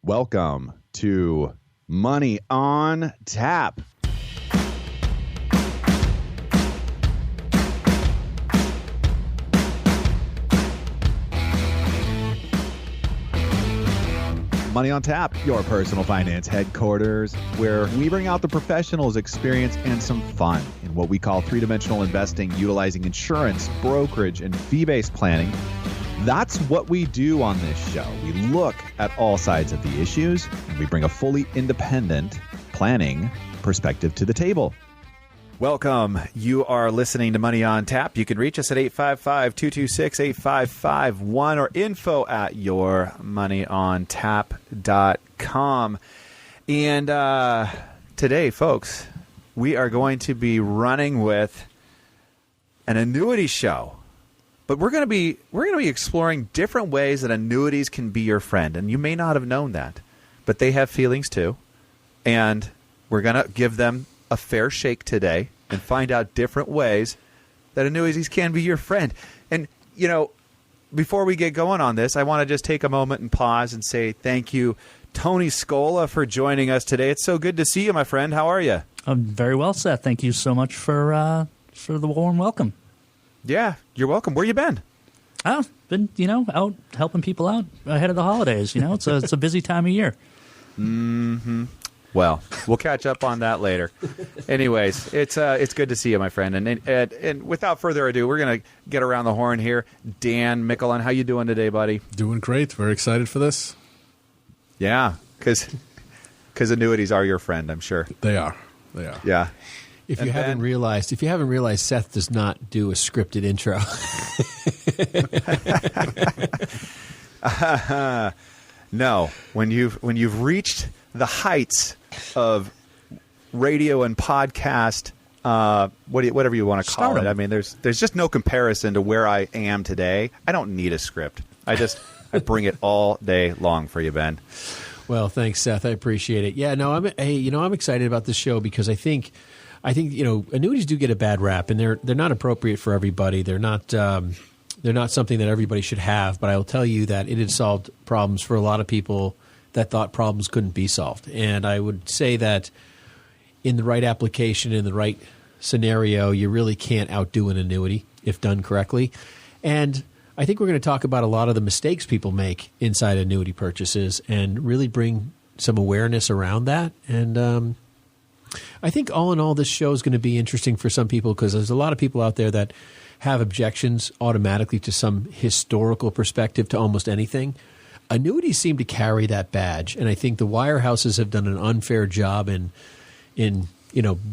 Welcome to Money on Tap. Money on Tap, your personal finance headquarters, where we bring out the professionals' experience and some fun in what we call three-dimensional investing, utilizing insurance, brokerage, and fee-based planning. That's what we do on this show. We look at all sides of the issues, and we bring a fully independent planning perspective to the table. Welcome. You are listening to Money on Tap. You can reach us at 855-226-8551 or info@yourmoneyontap.com. And today, folks, we are going to be running with an annuity show. But we're going to be exploring different ways that annuities can be your friend. And you may not have known that, but they have feelings too. And we're going to give them a fair shake today and find out different ways that annuities can be your friend. And, you know, before we get going on this, I want to just take a moment and pause and say thank you, Tony Scola, for joining us today. It's so good to see you, my friend. How are you? I'm very well, Seth. Thank you so much for the warm welcome. Yeah, you're welcome. Where you been? I've been, out helping people out ahead of the holidays. It's a busy time of year. Mm-hmm. Well, we'll catch up on that later. Anyways, it's good to see you, my friend. And without further ado, we're going to get around the horn here. Dan Mickelin, how you doing today, buddy? Doing great. Very excited for this. Yeah, because annuities are your friend, I'm sure. They are. Yeah. If you haven't realized, Seth does not do a scripted intro. No, when you've reached the heights of radio and podcast, whatever you want to call it. I mean, there's just no comparison to where I am today. I don't need a script. I bring it all day long for you, Ben. Well, thanks, Seth. I appreciate it. Yeah, no, I'm excited about this show because I think annuities do get a bad rap, and they're not appropriate for everybody. They're not something that everybody should have. But I will tell you that it has solved problems for a lot of people that thought problems couldn't be solved. And I would say that in the right application, in the right scenario, you really can't outdo an annuity if done correctly. And I think we're going to talk about a lot of the mistakes people make inside annuity purchases and really bring some awareness around that. And I think all in all, this show is going to be interesting for some people because there's a lot of people out there that have objections automatically to some historical perspective to almost anything. Annuities seem to carry that badge, and I think the wirehouses have done an unfair job in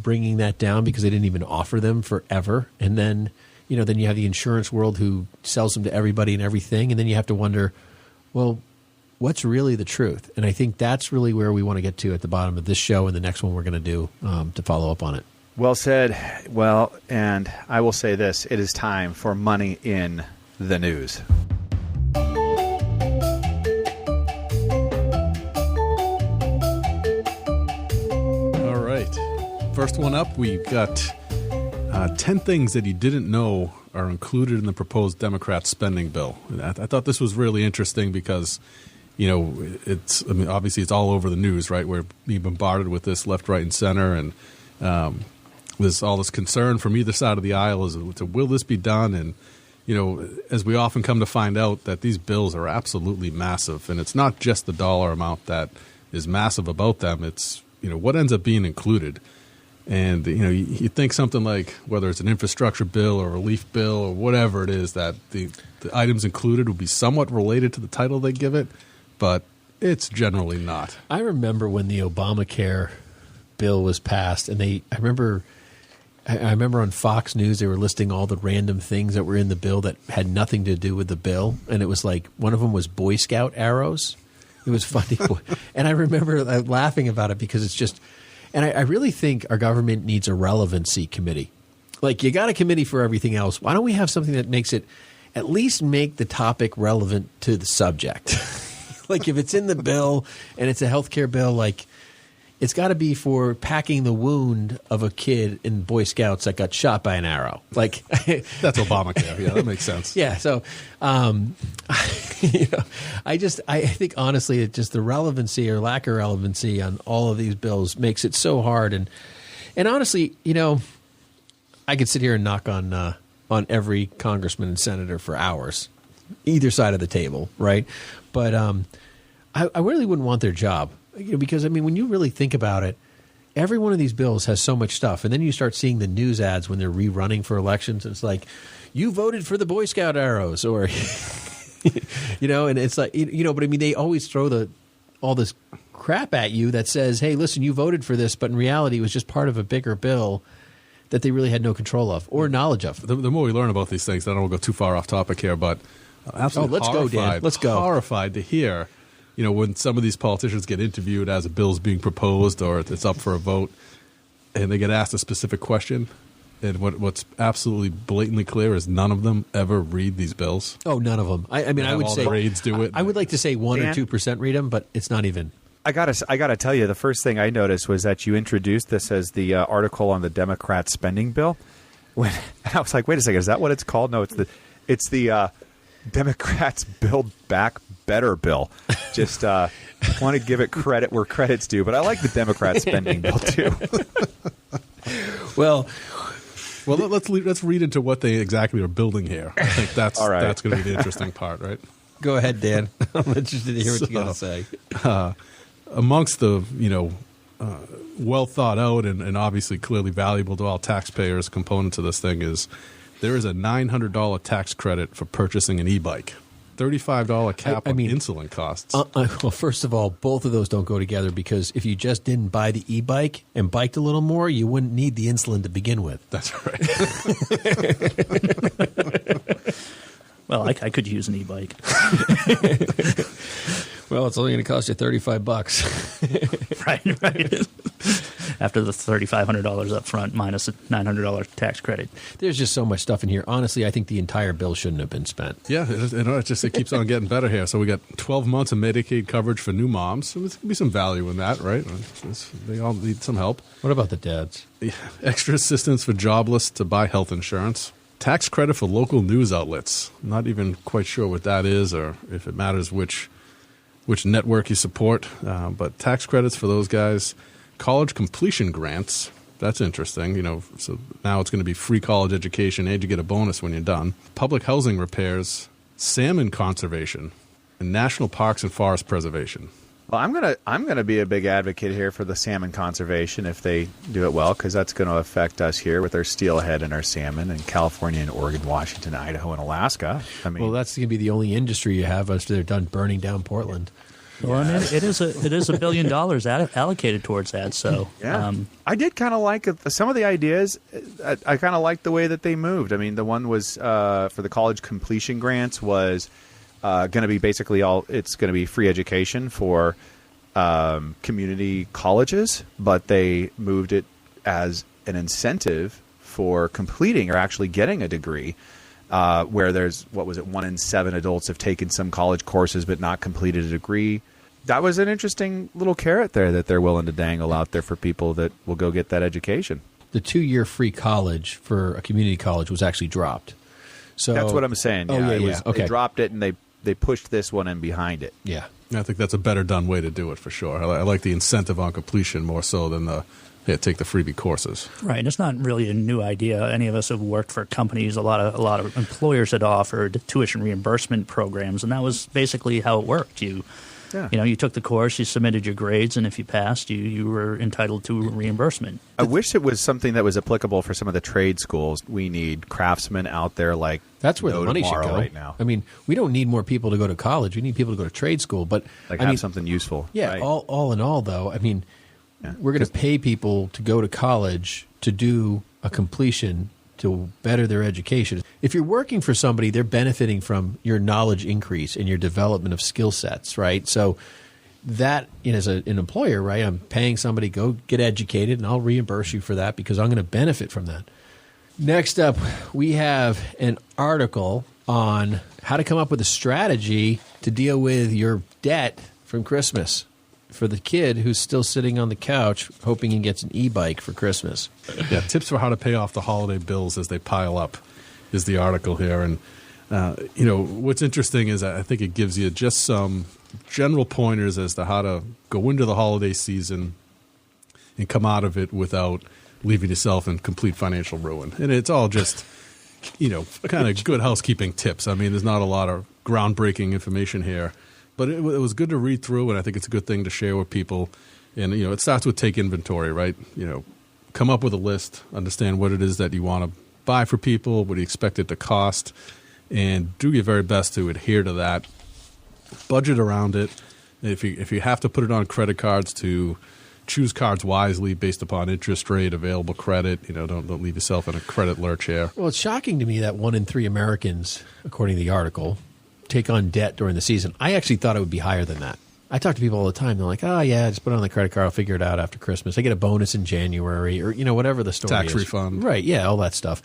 bringing that down because they didn't even offer them forever. And then you have the insurance world who sells them to everybody and everything, and then you have to wonder, well, what's really the truth? And I think that's really where we want to get to at the bottom of this show and the next one we're going to do to follow up on it. Well said. Well, and I will say this. It is time for Money in the News. All right. First one up, we've got 10 things that you didn't know are included in the proposed Democrat spending bill. And I thought this was really interesting because obviously it's all over the news, right? We're being bombarded with this left, right, and center, and there's all this concern from either side of the aisle as to will this be done? And, as we often come to find out that these bills are absolutely massive, and it's not just the dollar amount that is massive about them. It's, what ends up being included. And, you think something like whether it's an infrastructure bill or a relief bill or whatever it is, that the items included will be somewhat related to the title they give it, but it's generally not. I remember when the Obamacare bill was passed, and I remember on Fox News they were listing all the random things that were in the bill that had nothing to do with the bill, and it was like one of them was Boy Scout arrows. It was funny, and I remember laughing about it because it's just. And I really think our government needs a relevancy committee. Like, you got a committee for everything else. Why don't we have something that makes it at least make the topic relevant to the subject? Like, if it's in the bill and it's a health care bill, like, it's got to be for packing the wound of a kid in Boy Scouts that got shot by an arrow. Like That's Obamacare. Yeah, that makes sense. yeah. So, I think honestly, it just the relevancy or lack of relevancy on all of these bills makes it so hard. And honestly, I could sit here and knock on every congressman and senator for hours, either side of the table, right? But I really wouldn't want their job because, I mean, when you really think about it, every one of these bills has so much stuff. And then you start seeing the news ads when they're rerunning for elections. And it's like, you voted for the Boy Scout arrows or, and it's like, but I mean, they always throw all this crap at you that says, hey, listen, you voted for this, but in reality, it was just part of a bigger bill that they really had no control of or knowledge of. The more we learn about these things, I don't want to go too far off topic here, but absolutely let's go, Dan. Let's go. Horrified to hear, when some of these politicians get interviewed as a bill's being proposed or it's up for a vote, and they get asked a specific question, and what's absolutely blatantly clear is none of them ever read these bills. Oh, none of them. I mean, I would all say the grades do it. I would like to say 1 or 2% read them, but it's not even. I gotta tell you, the first thing I noticed was that you introduced this as the article on the Democrat spending bill. And I was like, wait a second, is that what it's called? No, it's the Democrats Build Back Better bill. Just want to give it credit where credit's due, but I like the Democrat spending bill too. Well, let's read into what they exactly are building here. I think that's All right. That's going to be the interesting part, right? go ahead, Dan. I'm interested to hear what you got to say. Amongst the well thought out and obviously clearly valuable to all taxpayers components of this thing is there is a $900 tax credit for purchasing an e-bike. $35 cap on insulin costs. Well, first of all, both of those don't go together because if you just didn't buy the e-bike and biked a little more, you wouldn't need the insulin to begin with. That's right. Well, I could use an e-bike. Well, it's only going to cost you $35. Right. After the $3,500 up front minus a $900 tax credit. There's just so much stuff in here. Honestly, I think the entire bill shouldn't have been spent. Yeah, it keeps on getting better here. So we got 12 months of Medicaid coverage for new moms. So there's going to be some value in that, right? They all need some help. What about the dads? Extra assistance for jobless to buy health insurance. Tax credit for local news outlets. Not even quite sure what that is or if it matters which network you support. But tax credits for those guys. College completion grants. That's interesting. So now it's going to be free college education and you get a bonus when you're done. Public housing repairs, salmon conservation, and national parks and forest preservation. Well, I'm gonna be a big advocate here for the salmon conservation if they do it well, because that's going to affect us here with our steelhead and our salmon in California and Oregon, Washington, Idaho, and Alaska. I mean, well, that's going to be the only industry you have after they're done burning down Portland. Well, and it is $1 billion allocated towards that. So yeah, I did kind of like some of the ideas. I kind of liked the way that they moved. I mean, the one was for the college completion grants was going to be basically it's going to be free education for community colleges, but they moved it as an incentive for completing or actually getting a degree. Where there's, 1 in 7 adults have taken some college courses but not completed a degree. That was an interesting little carrot there that they're willing to dangle out there for people that will go get that education. The 2-year free college for a community college was actually dropped. So that's what I'm saying. Yeah, Okay. They dropped it and they pushed this one in behind it. Yeah. I think that's a better done way to do it for sure. I like the incentive on completion more so than take the freebie courses. Right, and it's not really a new idea. Any of us have worked for companies. A lot of employers had offered tuition reimbursement programs, and that was basically how it worked. You took the course, you submitted your grades, and if you passed, you were entitled to reimbursement. I wish it was something that was applicable for some of the trade schools. We need craftsmen out there like that's where the money should go right now. I mean, we don't need more people to go to college. We need people to go to trade school, but have something useful. Yeah, right. all in all, though, I mean. Yeah. We're going to pay people to go to college to do a completion to better their education. If you're working for somebody, they're benefiting from your knowledge increase and your development of skill sets, right? So that, as an employer, right, I'm paying somebody, go get educated, and I'll reimburse you for that because I'm going to benefit from that. Next up, we have an article on how to come up with a strategy to deal with your debt from Christmas. for the kid who's still sitting on the couch hoping he gets an e-bike for Christmas. Yeah, tips for how to pay off the holiday bills as they pile up is the article here. And, what's interesting is I think it gives you just some general pointers as to how to go into the holiday season and come out of it without leaving yourself in complete financial ruin. And it's all just, kind of good housekeeping tips. I mean, there's not a lot of groundbreaking information here. But it was good to read through, and I think it's a good thing to share with people. And, it starts with take inventory, right? Come up with a list, understand what it is that you want to buy for people, what do you expect it to cost, and do your very best to adhere to that. Budget around it. If you have to put it on credit cards, to choose cards wisely based upon interest rate, available credit. Don't leave yourself in a credit lurch here. Well, it's shocking to me that 1 in 3 Americans, according to the article, take on debt during the season. I actually thought it would be higher than that. I talk to people all the time. They're like, oh, yeah, just put it on the credit card. I'll figure it out after Christmas. I get a bonus in January or, whatever the story Tax is. refund. Right, yeah, all that stuff.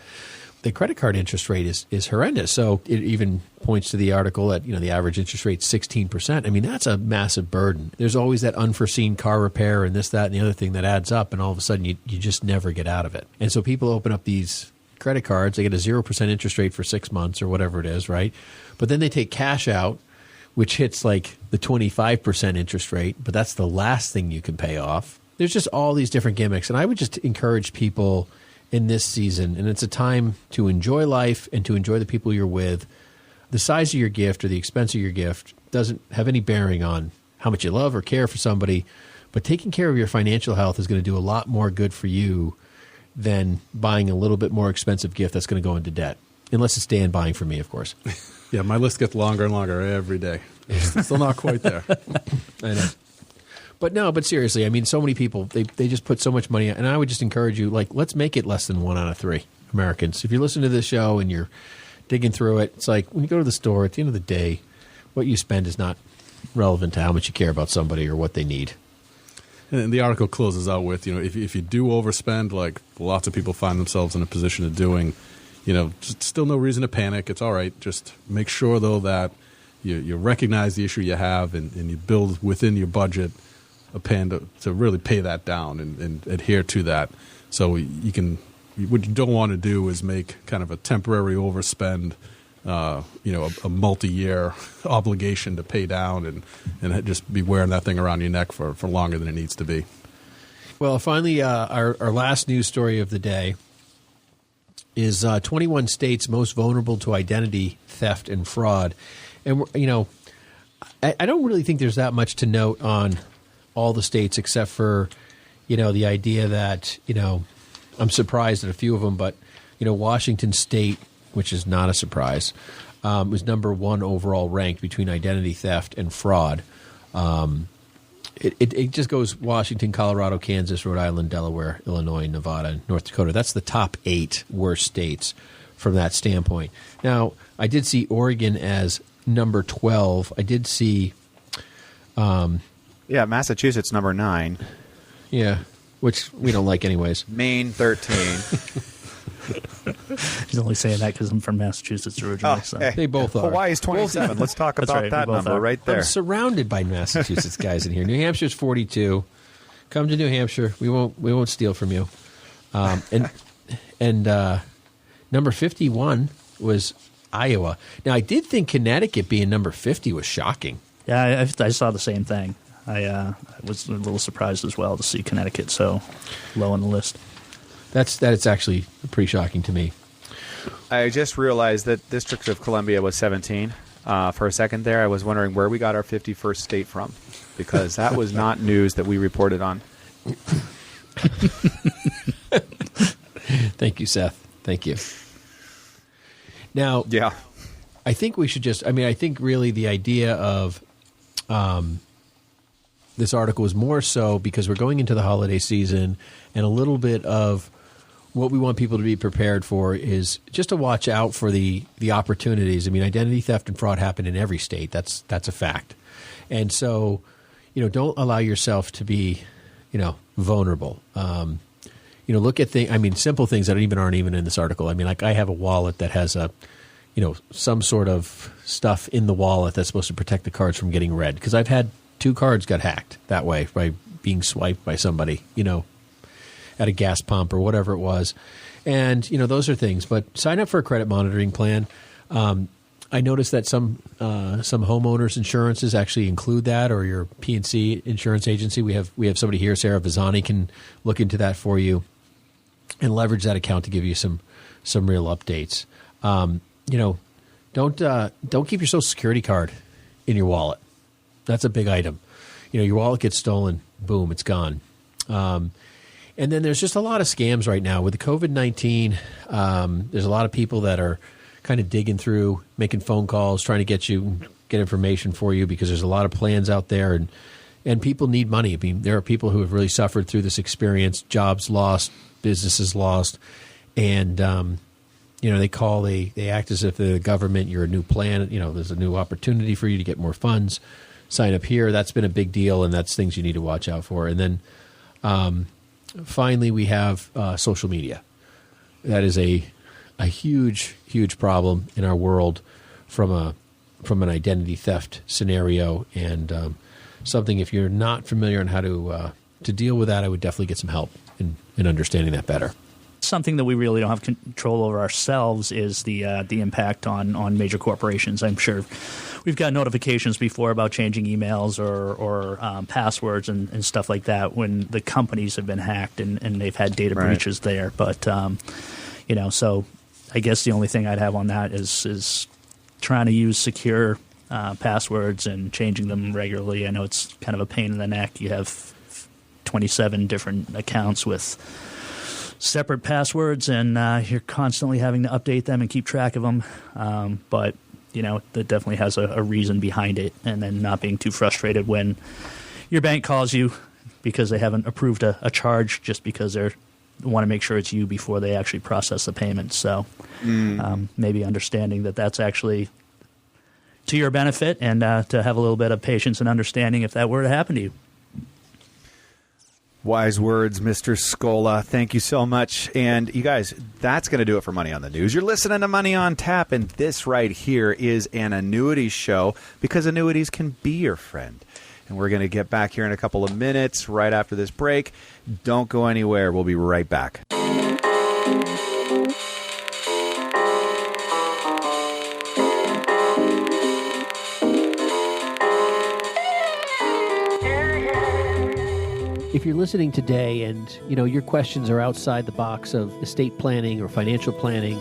The credit card interest rate is horrendous. So it even points to the article that, the average interest rate is 16%. I mean, that's a massive burden. There's always that unforeseen car repair and this, that, and the other thing that adds up. And all of a sudden, you just never get out of it. And so people open up these credit cards. They get a 0% interest rate for 6 months or whatever it is, right? But then they take cash out, which hits like the 25% interest rate, but that's the last thing you can pay off. There's just all these different gimmicks. And I would just encourage people in this season, and it's a time to enjoy life and to enjoy the people you're with. The size of your gift or the expense of your gift doesn't have any bearing on how much you love or care for somebody, but taking care of your financial health is going to do a lot more good for you than buying a little bit more expensive gift that's going to go into debt. Unless it's Dan buying for me, of course. Yeah, my list gets longer and longer every day. Still not quite there. I know. But seriously, I mean, so many people, they just put so much money, and I would just encourage you, let's make it less than 1 out of 3 Americans. If you're listening to this show and you're digging through it, it's like when you go to the store, at the end of the day, what you spend is not relevant to how much you care about somebody or what they need. And the article closes out with, if you do overspend, like lots of people find themselves in a position of doing, still no reason to panic. It's all right. Just make sure, though, that you recognize the issue you have and you build within your budget a plan to really pay that down and adhere to that. So what you don't want to do is make kind of a temporary overspend, a multi-year obligation to pay down and just be wearing that thing around your neck for longer than it needs to be. Well, finally, our last news story of the day is 21 states most vulnerable to identity theft and fraud. And, I don't really think there's that much to note on all the states except for, the idea that, I'm surprised at a few of them, but, Washington State, which is not a surprise, was number 1 overall ranked between identity theft and fraud. It just goes Washington, Colorado, Kansas, Rhode Island, Delaware, Illinois, Nevada, and North Dakota. That's the top 8 worst states from that standpoint. Now, I did see Oregon as number 12. I did see... Massachusetts number 9. Yeah, which we don't like anyways. Maine 13. He's only saying that because I'm from Massachusetts originally. So. They both are. Hawaii's 27. Let's talk about right, that number right there. I'm surrounded by Massachusetts guys in here. New Hampshire's 42. Come to New Hampshire. We won't steal from you. And number 51 was Iowa. Now, I did think Connecticut being number 50 was shocking. Yeah, I saw the same thing. I was a little surprised as well to see Connecticut so low on the list. That's actually pretty shocking to me. I just realized that District of Columbia was 17. For a second there, I was wondering where we got our 51st state from, because that was not news that we reported on. Thank you, Seth. Thank you. Now, yeah, I think we should I think really the idea of this article is more so because we're going into the holiday season, and a little bit of what we want people to be prepared for is just to watch out for the opportunities. I mean, identity theft and fraud happen in every state. That's a fact. And so, don't allow yourself to be, vulnerable. Look at simple things that aren't even in this article. I mean, like I have a wallet that has some sort of stuff in the wallet that's supposed to protect the cards from getting read. Because I've had 2 cards got hacked that way by being swiped by somebody, at a gas pump or whatever it was. And, those are things. But sign up for a credit monitoring plan. I noticed that some homeowners insurances actually include that, or your P&C insurance agency. We have somebody here, Sarah Vazani, can look into that for you and leverage that account to give you some real updates. Don't keep your Social Security card in your wallet. That's a big item. Your wallet gets stolen, boom, it's gone. And then there's just a lot of scams right now with the COVID-19. There's a lot of people that are kind of digging through, making phone calls, trying to get information for you, because there's a lot of plans out there, and people need money. I mean, there are people who have really suffered through this experience, jobs lost, businesses lost, and they act as if the government, you're a new plan, there's a new opportunity for you to get more funds. Sign up here. That's been a big deal, and that's things you need to watch out for. And then finally, we have social media. That is a huge, huge problem in our world from an identity theft scenario, and something, if you're not familiar on how to deal with that, I would definitely get some help in understanding that better. Something that we really don't have control over ourselves is the impact on major corporations. I'm sure we've got notifications before about changing emails or passwords and stuff like that when the companies have been hacked and they've had data breaches there. But so I guess the only thing I'd have on that is trying to use secure passwords and changing them regularly. I know it's kind of a pain in the neck. You have 27 different accounts with separate passwords, and you're constantly having to update them and keep track of them. But that definitely has a reason behind it, and then not being too frustrated when your bank calls you because they haven't approved a charge just because they want to make sure it's you before they actually process the payment. So maybe understanding that that's actually to your benefit, and to have a little bit of patience and understanding if that were to happen to you. Wise words, Mr. Scola. Thank you so much. And you guys, that's going to do it for Money on the News. You're listening to Money on Tap, and this right here is an annuities show, because annuities can be your friend. And we're going to get back here in a couple of minutes right after this break. Don't go anywhere. We'll be right back. If you're listening today and, your questions are outside the box of estate planning or financial planning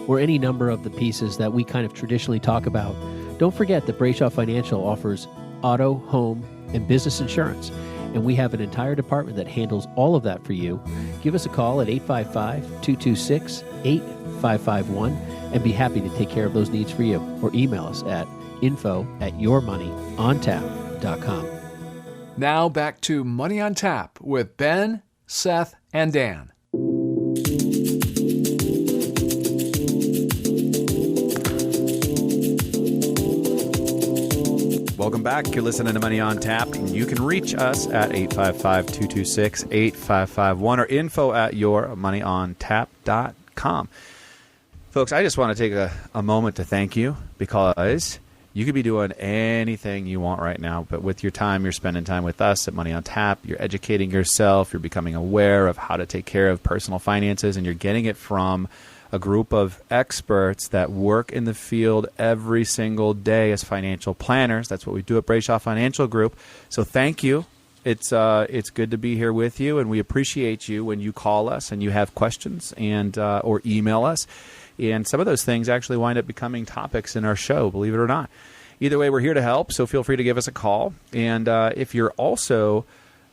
or any number of the pieces that we kind of traditionally talk about, don't forget that Brayshaw Financial offers auto, home, and business insurance. And we have an entire department that handles all of that for you. Give us a call at 855-226-8551 and be happy to take care of those needs for you. Or email us at info@yourmoneyontap.com. Now back to Money on Tap with Ben, Seth, and Dan. Welcome back. You're listening to Money on Tap. You can reach us at 855-226-8551 or info@yourmoneyontap.com. Folks, I just want to take a moment to thank you, because you could be doing anything you want right now, but with your time, you're spending time with us at Money on Tap. You're educating yourself. You're becoming aware of how to take care of personal finances, and you're getting it from a group of experts that work in the field every single day as financial planners. That's what we do at Brayshaw Financial Group. So thank you. It's good to be here with you, and we appreciate you when you call us and you have questions and or email us. And some of those things actually wind up becoming topics in our show, believe it or not. Either way, we're here to help, so feel free to give us a call. And if you're also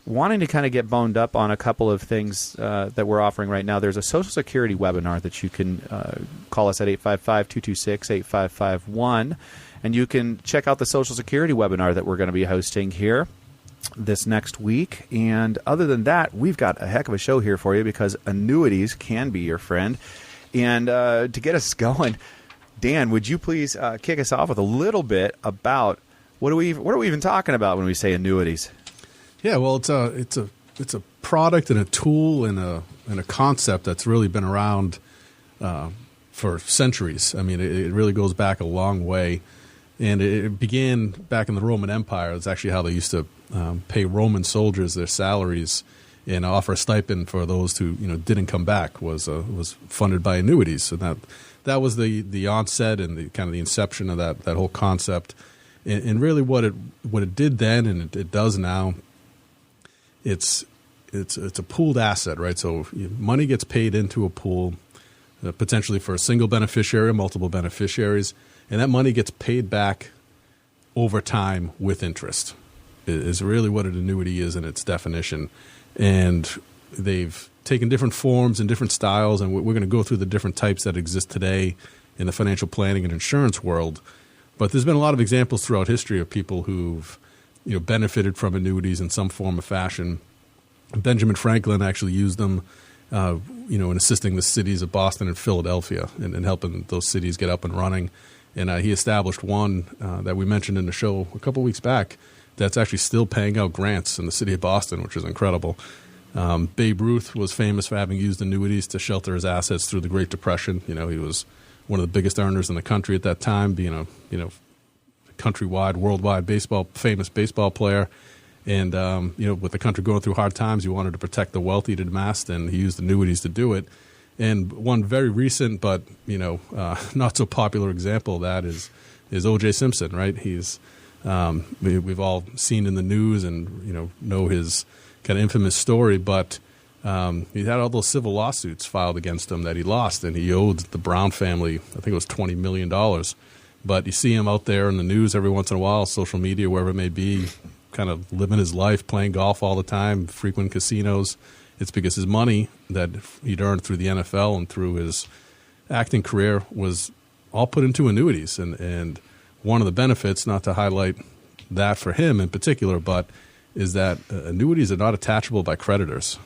wanting to kind of get boned up on a couple of things that we're offering right now, there's a Social Security webinar that you can call us at 855-226-8551. And you can check out the Social Security webinar that we're going to be hosting here this next week. And other than that, we've got a heck of a show here for you, because annuities can be your friend. And to get us going, Dan, would you please kick us off with a little bit about what are we even talking about when we say annuities? Yeah, well, it's a product and a tool and a concept that's really been around for centuries. I mean, it really goes back a long way. And it began back in the Roman Empire. It's actually how they used to pay Roman soldiers their salaries and offer a stipend for those who didn't come back. Was funded by annuities. So that was the onset and the kind of the inception of that whole concept. And really, what it did then and it does now, it's a pooled asset, right? So money gets paid into a pool, potentially for a single beneficiary or multiple beneficiaries. And that money gets paid back over time with interest is really what an annuity is in its definition. And they've taken different forms and different styles, and we're going to go through the different types that exist today in the financial planning and insurance world. But there's been a lot of examples throughout history of people who've benefited from annuities in some form or fashion. Benjamin Franklin actually used them in assisting the cities of Boston and Philadelphia and helping those cities get up and running. And he established one that we mentioned in the show a couple weeks back that's actually still paying out grants in the city of Boston, which is incredible. Babe Ruth was famous for having used annuities to shelter his assets through the Great Depression. He was one of the biggest earners in the country at that time, being a countrywide, worldwide famous baseball player. And with the country going through hard times, he wanted to protect the wealthy to the mass, and he used annuities to do it. And one very recent but not so popular example of that is O.J. Simpson, right? He's we've all seen in the news and know his kind of infamous story, but he had all those civil lawsuits filed against him that he lost, and he owed the Brown family, I think it was $20 million. But you see him out there in the news every once in a while, social media, wherever it may be, kind of living his life, playing golf all the time, frequent casinos. It's because his money that he'd earned through the NFL and through his acting career was all put into annuities. And one of the benefits, not to highlight that for him in particular, but is that annuities are not attachable by creditors.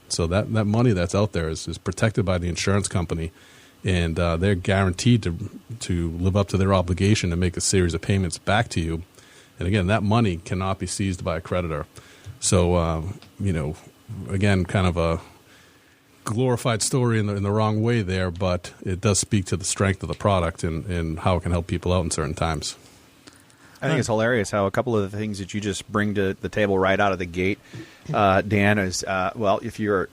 So that money that's out there is protected by the insurance company, and they're guaranteed to live up to their obligation to make a series of payments back to you. And again, that money cannot be seized by a creditor. So, again, kind of a glorified story in the wrong way there, but it does speak to the strength of the product and how it can help people out in certain times. I think it's hilarious how a couple of the things that you just bring to the table right out of the gate, Dan, is, if you're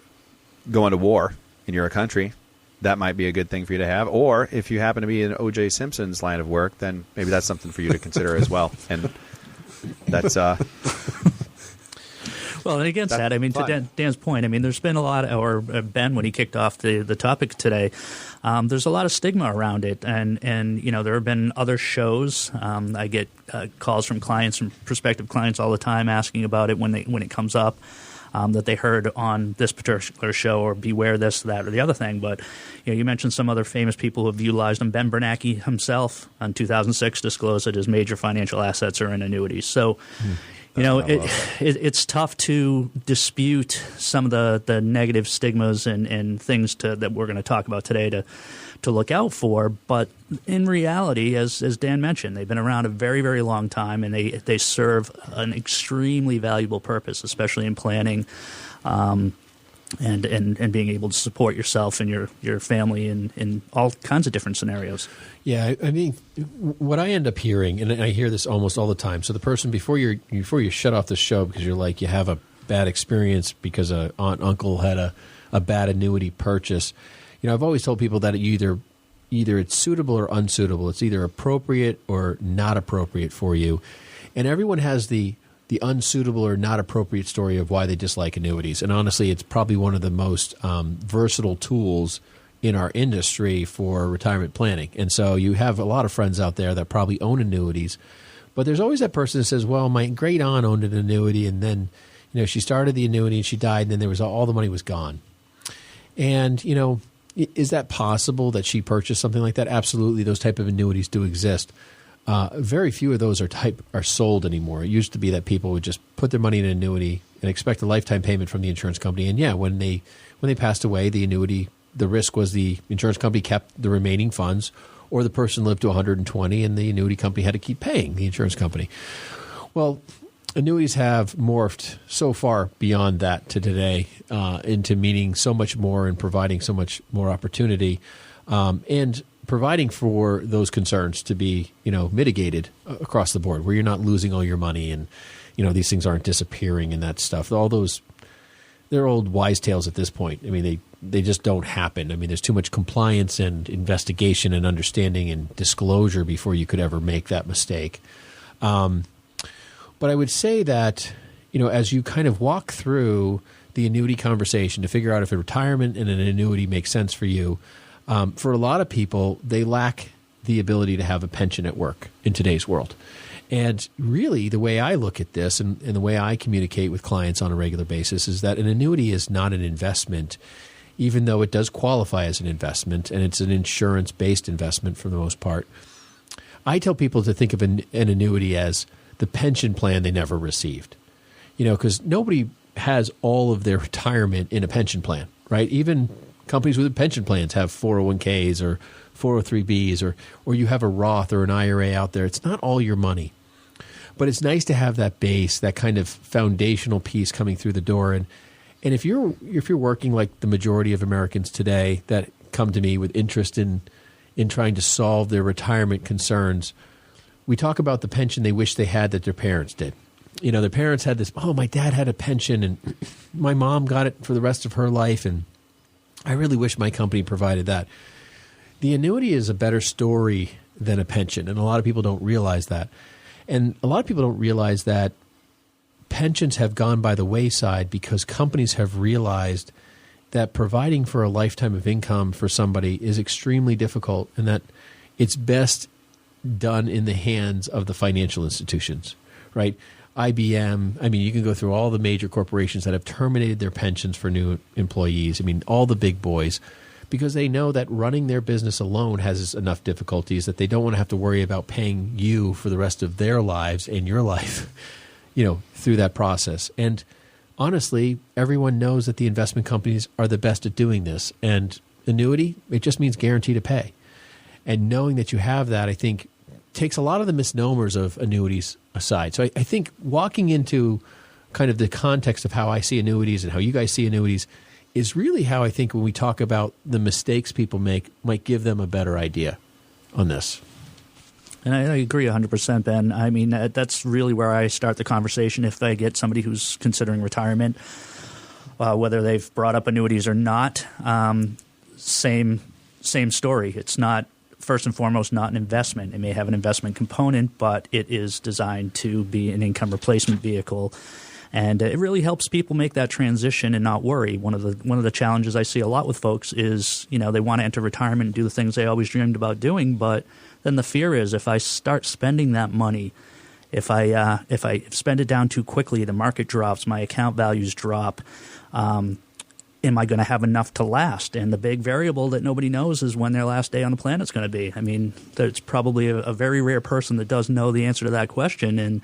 going to war and you're a country, that might be a good thing for you to have. Or if you happen to be in O.J. Simpson's line of work, then maybe that's something for you to consider as well. And that's... Well, and against that, I mean, to Dan's point, I mean, there's been a lot, or Ben, when he kicked off the topic today, there's a lot of stigma around it. And there have been other shows. I get calls from clients and prospective clients all the time asking about it when it comes up, that they heard on this particular show, or beware this, that, or the other thing. But you mentioned some other famous people who have utilized them. Ben Bernanke himself in 2006 disclosed that his major financial assets are in annuities. So... it's tough to dispute some of the negative stigmas and things that we're going to talk about today to look out for. But in reality, as Dan mentioned, they've been around a very, very long time, and they serve an extremely valuable purpose, especially in planning and being able to support yourself and your family in all kinds of different scenarios. Yeah, I mean, what I end up hearing, and I hear this almost all the time. So the person before you shut off the show because you're like you have a bad experience because a aunt uncle had a bad annuity purchase. I've always told people that either it's suitable or unsuitable. It's either appropriate or not appropriate for you, and everyone has the unsuitable or not appropriate story of why they dislike annuities. And honestly, it's probably one of the most versatile tools in our industry for retirement planning. And so you have a lot of friends out there that probably own annuities, but there's always that person that says, well, my great aunt owned an annuity, and then she started the annuity and she died, and then there was all the money was gone. And is that possible that she purchased something like that? Absolutely, those type of annuities do exist. Very few of those are sold anymore. It used to be that people would just put their money in an annuity and expect a lifetime payment from the insurance company. And yeah, when they passed away, the annuity, the risk was the insurance company kept the remaining funds, or the person lived to 120 and the annuity company had to keep paying the insurance company. Well, annuities have morphed so far beyond that to today into meaning so much more and providing so much more opportunity. And providing for those concerns to be, mitigated across the board, where you're not losing all your money and, these things aren't disappearing and that stuff. All those, they're old wise tales at this point. I mean, they just don't happen. I mean, there's too much compliance and investigation and understanding and disclosure before you could ever make that mistake. But I would say that, as you kind of walk through the annuity conversation to figure out if a retirement and an annuity makes sense for you, for a lot of people, they lack the ability to have a pension at work in today's world. And really, the way I look at this and the way I communicate with clients on a regular basis is that an annuity is not an investment, even though it does qualify as an investment, and it's an insurance-based investment for the most part. I tell people to think of an annuity as the pension plan they never received. Because nobody has all of their retirement in a pension plan, right? Even companies with pension plans have 401ks or 403bs, or you have a Roth or an IRA out there. It's not all your money. But it's nice to have that base, that kind of foundational piece coming through the door. And if you're working like the majority of Americans today that come to me with interest in trying to solve their retirement concerns, we talk about the pension they wish they had that their parents did. Their parents had this, my dad had a pension and my mom got it for the rest of her life, and I really wish my company provided that. The annuity is a better story than a pension, and a lot of people don't realize that. And a lot of people don't realize that pensions have gone by the wayside because companies have realized that providing for a lifetime of income for somebody is extremely difficult, and that it's best done in the hands of the financial institutions, right? IBM, you can go through all the major corporations that have terminated their pensions for new employees. All the big boys, because they know that running their business alone has enough difficulties that they don't want to have to worry about paying you for the rest of their lives and your life, through that process. And honestly, everyone knows that the investment companies are the best at doing this. And annuity, it just means guarantee to pay. And knowing that you have that, I think, takes a lot of the misnomers of annuities aside. So I think walking into kind of the context of how I see annuities and how you guys see annuities is really how I think when we talk about the mistakes people make might give them a better idea on this. And I agree 100%, Ben. That's really where I start the conversation. If I get somebody who's considering retirement, whether they've brought up annuities or not, same story. It's not, first and foremost, not an investment. It may have an investment component, but it is designed to be an income replacement vehicle. And it really helps people make that transition and not worry. One of the challenges I see a lot with folks is, they want to enter retirement and do the things they always dreamed about doing, but then the fear is if I start spending that money, if I spend it down too quickly, the market drops, my account values drop. Am I going to have enough to last? And the big variable that nobody knows is when their last day on the planet is going to be. There's probably a very rare person that does know the answer to that question. And,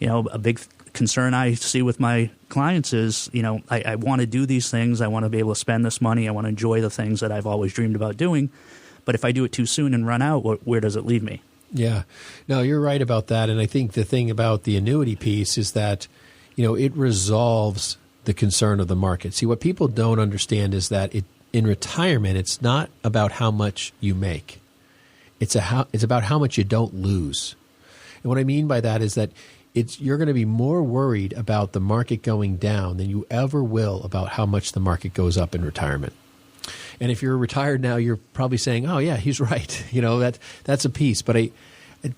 a big concern I see with my clients is, I want to do these things. I want to be able to spend this money. I want to enjoy the things that I've always dreamed about doing. But if I do it too soon and run out, where does it leave me? Yeah. No, you're right about that. And I think the thing about the annuity piece is that, it resolves the concern of the market. See, what people don't understand is that in retirement, it's not about how much you make. It's about how much you don't lose. And what I mean by that is that you're going to be more worried about the market going down than you ever will about how much the market goes up in retirement. And if you're retired now, you're probably saying, oh, yeah, he's right. That's a piece. But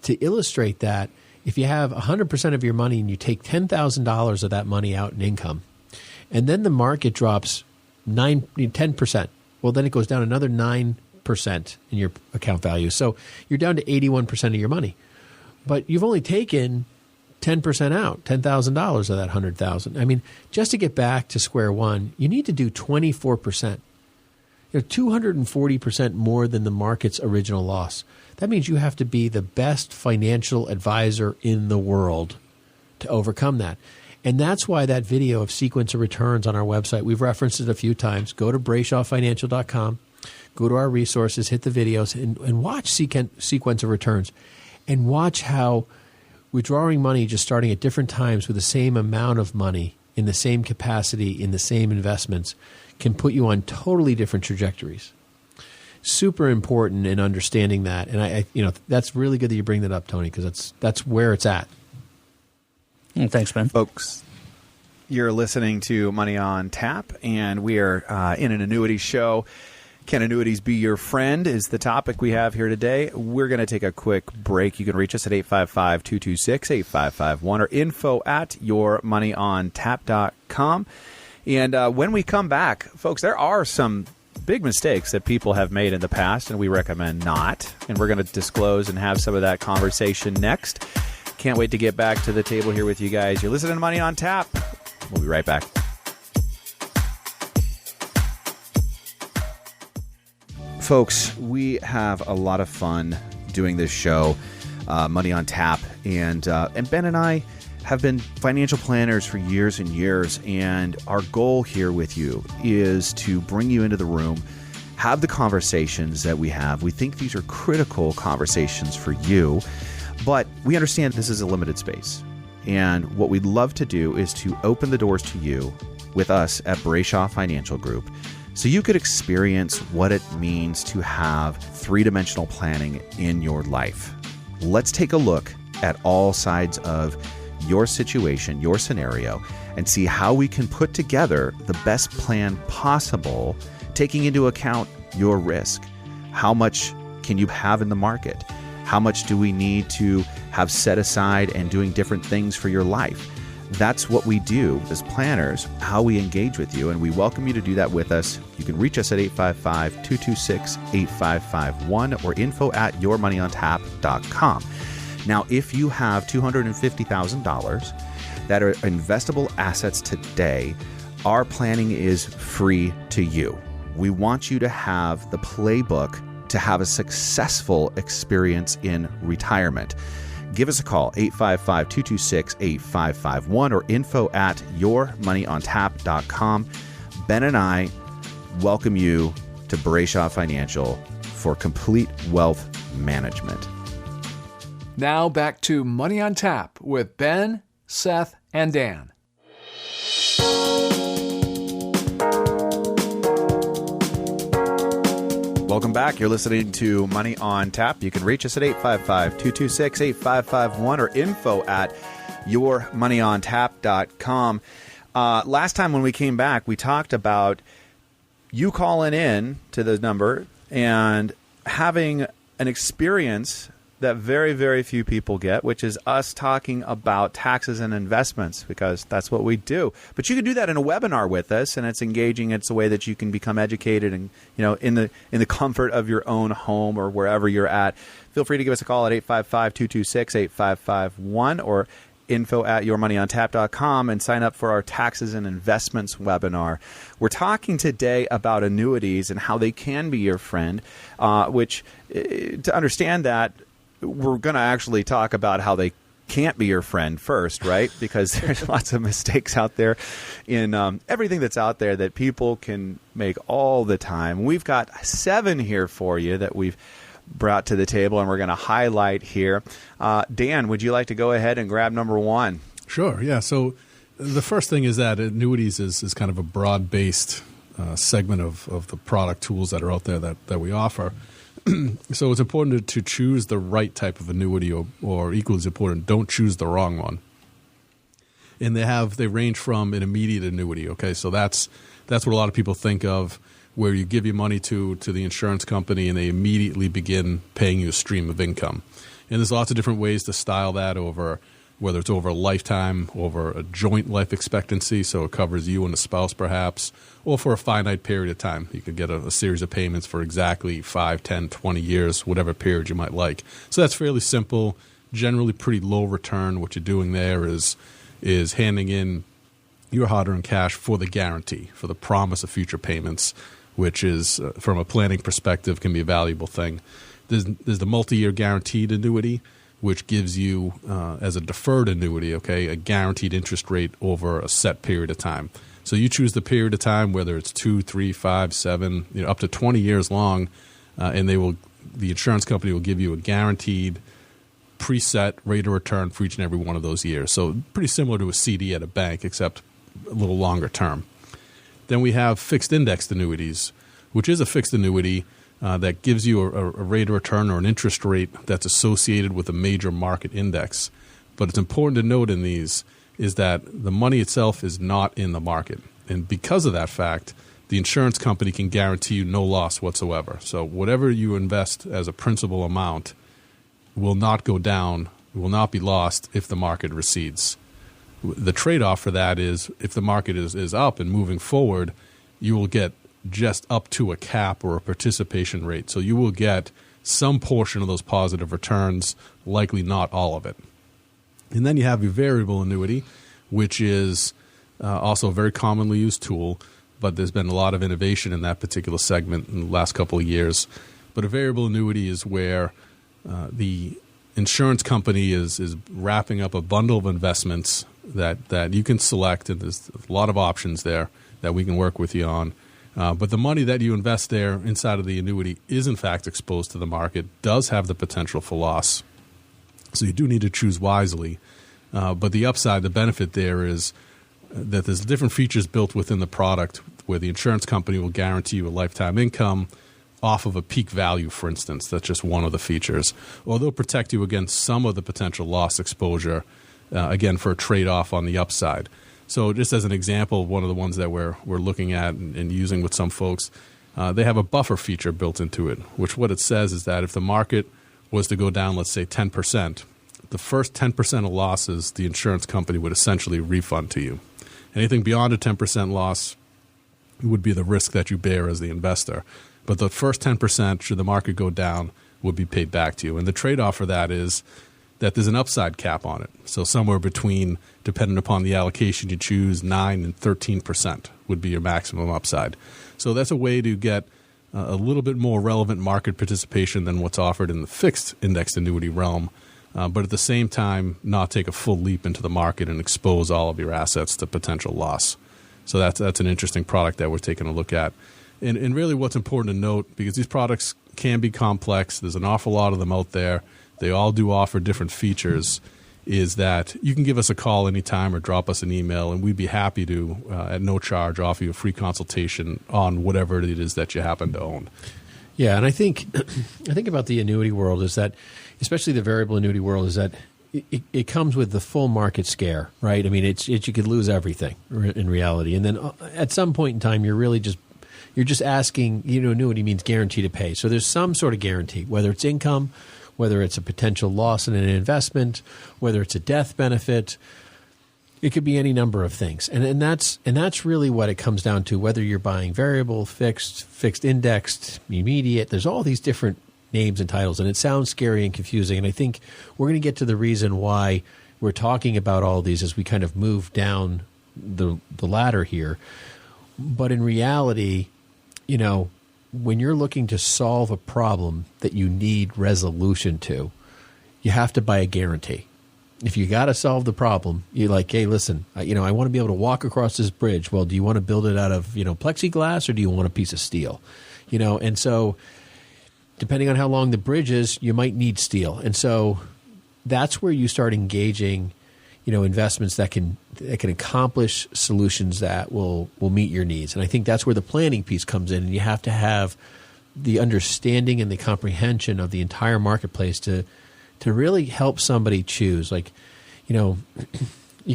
to illustrate that, if you have 100% of your money and you take $10,000 of that money out in income, and then the market drops 10%, well, then it goes down another 9% in your account value. So you're down to 81% of your money. But you've only taken 10% out, $10,000 of that $100,000. Just to get back to square one, you need to do 24%. 240% more than the market's original loss. That means you have to be the best financial advisor in the world to overcome that. And that's why that video of Sequence of Returns on our website, we've referenced it a few times. Go to BrayshawFinancial.com, go to our resources, hit the videos, and watch Sequence of Returns. And watch how withdrawing money just starting at different times with the same amount of money in the same capacity in the same investments can put you on totally different trajectories. super important in understanding that. And I that's really good that you bring that up, Tony, because that's where it's at. Well, thanks, Ben. Folks, you're listening to Money on Tap, and we are in an annuity show. Can annuities be your friend is the topic we have here today. We're going to take a quick break. You can reach us at 855-226-8551 or info@yourmoneyontap.com. And when we come back, folks, there are some big mistakes that people have made in the past, and we recommend not. And we're going to disclose and have some of that conversation next. Can't wait to get back to the table here with you guys. You're listening to Money on Tap. We'll be right back. Folks, we have a lot of fun doing this show, Money on Tap, and Ben and I have been financial planners for years and years, and our goal here with you is to bring you into the room, have the conversations that we have. We think these are critical conversations for you, but we understand this is a limited space, and what we'd love to do is to open the doors to you with us at Brayshaw Financial Group, so you could experience what it means to have three-dimensional planning in your life. Let's take a look at all sides of your situation, your scenario, and see how we can put together the best plan possible, taking into account your risk. How much can you have in the market? How much do we need to have set aside and doing different things for your life? That's what we do as planners, how we engage with you, and we welcome you to do that with us. You can reach us at 855-226-8551 or info@yourmoneyontap.com. Now, if you have $250,000 that are investable assets today, our planning is free to you. We want you to have the playbook to have a successful experience in retirement. Give us a call, 855-226-8551 or info@yourmoneyontap.com. Ben and I welcome you to Brayshaw Financial for complete wealth management. Now back to Money on Tap with Ben, Seth, and Dan. Welcome back. You're listening to Money on Tap. You can reach us at 855-226-8551 or info@yourmoneyontap.com. Last time when we came back, we talked about you calling in to the number and having an experience that very, very few people get, which is us talking about taxes and investments, because that's what we do. But you can do that in a webinar with us, and it's engaging. It's a way that you can become educated and, in the comfort of your own home or wherever you're at. Feel free to give us a call at 855-226-8551 or info@yourmoneyontap.com and sign up for our taxes and investments webinar. We're talking today about annuities and how they can be your friend, which to understand that, we're going to actually talk about how they can't be your friend first, right? Because there's lots of mistakes out there in everything that's out there that people can make all the time. We've got 7 here for you that we've brought to the table, and we're going to highlight here. Dan, would you like to go ahead and grab number 1? Sure, yeah. So the first thing is that annuities is kind of a broad-based segment of the product tools that are out there that we offer. So it's important to choose the right type of annuity, or equally as important, don't choose the wrong one. And they range from an immediate annuity. Okay, so that's what a lot of people think of, where you give your money to the insurance company and they immediately begin paying you a stream of income. And there's lots of different ways to style that, over whether it's over a lifetime, over a joint life expectancy, so it covers you and a spouse perhaps, or for a finite period of time. You could get a series of payments for exactly 5, 10, 20 years, whatever period you might like. So that's fairly simple, generally pretty low return. What you're doing there is handing in your hard-earned cash for the guarantee, for the promise of future payments, which is, from a planning perspective, can be a valuable thing. There's the multi-year guaranteed annuity, which gives you, as a deferred annuity, a guaranteed interest rate over a set period of time. So you choose the period of time, whether it's 2, 3, 5, 7, up to 20 years long, and the insurance company will give you a guaranteed preset rate of return for each and every one of those years. So pretty similar to a CD at a bank, except a little longer term. Then we have fixed indexed annuities, which is a fixed annuity, that gives you a rate of return or an interest rate that's associated with a major market index. But it's important to note in these is that the money itself is not in the market. And because of that fact, the insurance company can guarantee you no loss whatsoever. So whatever you invest as a principal amount will not go down, will not be lost if the market recedes. The trade-off for that is if the market is up and moving forward, you will get just up to a cap or a participation rate. So you will get some portion of those positive returns, likely not all of it. And then you have your variable annuity, which is also a very commonly used tool, but there's been a lot of innovation in that particular segment in the last couple of years. But a variable annuity is where the insurance company is wrapping up a bundle of investments that you can select, and there's a lot of options there that we can work with you on. But the money that you invest there inside of the annuity is in fact exposed to the market, does have the potential for loss. So you do need to choose wisely. But the upside, the benefit there is that there's different features built within the product where the insurance company will guarantee you a lifetime income off of a peak value, for instance. That's just one of the features. Or they'll protect you against some of the potential loss exposure, again, for a trade-off on the upside. So just as an example, one of the ones that we're looking at and using with some folks, they have a buffer feature built into it, which what it says is that if the market was to go down, let's say 10%, the first 10% of losses the insurance company would essentially refund to you. Anything beyond a 10% loss would be the risk that you bear as the investor. But the first 10%, should the market go down, would be paid back to you. And the trade-off for that is that there's an upside cap on it. So somewhere between, depending upon the allocation you choose, 9 and 13% would be your maximum upside. So that's a way to get a little bit more relevant market participation than what's offered in the fixed indexed annuity realm, but at the same time not take a full leap into the market and expose all of your assets to potential loss. So that's an interesting product that we're taking a look at. And really what's important to note, because these products can be complex, there's an awful lot of them out there, they all do offer different features, is that you can give us a call anytime or drop us an email, and we'd be happy to, at no charge, offer you a free consultation on whatever it is that you happen to own. Yeah, and I think about the annuity world is that, especially the variable annuity world, is that it comes with the full market scare, right? I mean, it's you could lose everything in reality, and then at some point in time, you're just asking. Annuity means guarantee to pay, so there's some sort of guarantee, whether it's income, whether it's a potential loss in an investment, whether it's a death benefit. It could be any number of things, and that's really what it comes down to. Whether you're buying variable, fixed indexed, immediate, there's all these different names and titles, and it sounds scary and confusing. And I think we're going to get to the reason why we're talking about all these as we kind of move down the ladder here. But in reality, when you're looking to solve a problem that you need resolution to, you have to buy a guarantee. If you got to solve the problem, you're like, hey, listen, I want to be able to walk across this bridge. Well, do you want to build it out of, plexiglass, or do you want a piece of steel? And so depending on how long the bridge is, you might need steel. And so that's where you start engaging, investments that can accomplish solutions that will meet your needs. And I think that's where the planning piece comes in. And you have to have the understanding and the comprehension of the entire marketplace to really help somebody choose. Like, you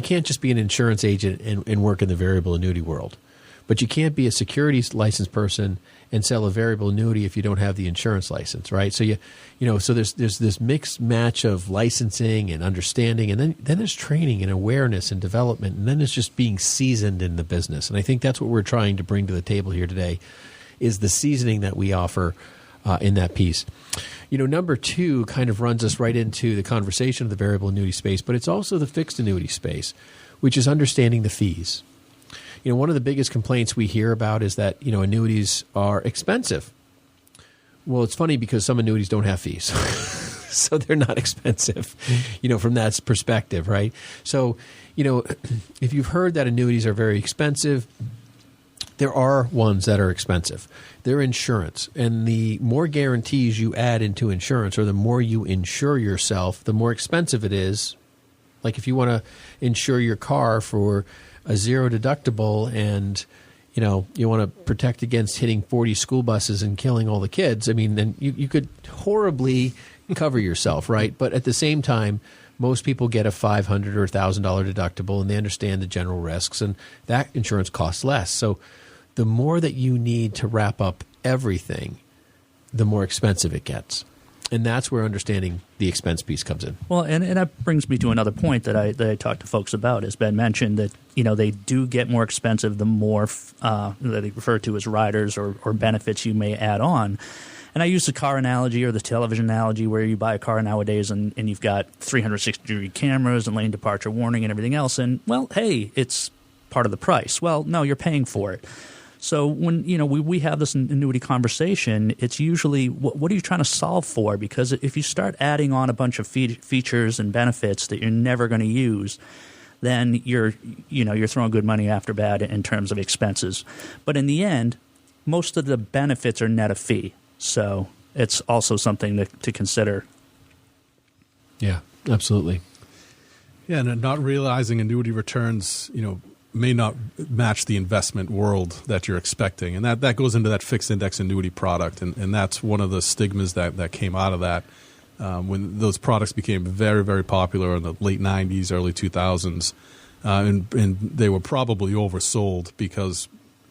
can't just be an insurance agent and work in the variable annuity world. But you can't be a securities licensed person and sell a variable annuity if you don't have the insurance license, right? So so there's this mixed match of licensing and understanding, and then there's training and awareness and development, and then there's just being seasoned in the business. And I think that's what we're trying to bring to the table here today, is the seasoning that we offer in that piece. Number two kind of runs us right into the conversation of the variable annuity space, but it's also the fixed annuity space, which is understanding the fees. One of the biggest complaints we hear about is that, annuities are expensive. Well, it's funny because some annuities don't have fees. So they're not expensive, from that perspective, right? So, if you've heard that annuities are very expensive, there are ones that are expensive. They're insurance. And the more guarantees you add into insurance, or the more you insure yourself, the more expensive it is. Like if you want to insure your car for a zero deductible and you want to protect against hitting 40 school buses and killing all the kids, I mean, then you could horribly cover yourself, right? But at the same time, most people get a $500 or $1,000 deductible, and they understand the general risks, and that insurance costs less. So the more that you need to wrap up everything, the more expensive it gets. And that's where understanding the expense piece comes in. Well, and that brings me to another point that I talk to folks about. As Ben mentioned, that they do get more expensive the more that they refer to as riders or benefits you may add on. And I use the car analogy or the television analogy where you buy a car nowadays and you've got 360-degree cameras and lane departure warning and everything else. And, well, hey, it's part of the price. Well, no, you're paying for it. So when we have this annuity conversation, it's usually what are you trying to solve for? Because if you start adding on a bunch of features and benefits that you're never going to use, then you're throwing good money after bad in terms of expenses. But in the end, most of the benefits are net of fee, so it's also something to consider. Yeah, absolutely. Yeah, and not realizing annuity returns, may not match the investment world that you're expecting. And that goes into that fixed index annuity product. And that's one of the stigmas that came out of that when those products became very, very popular in the late 90s, early 2000s. And they were probably oversold because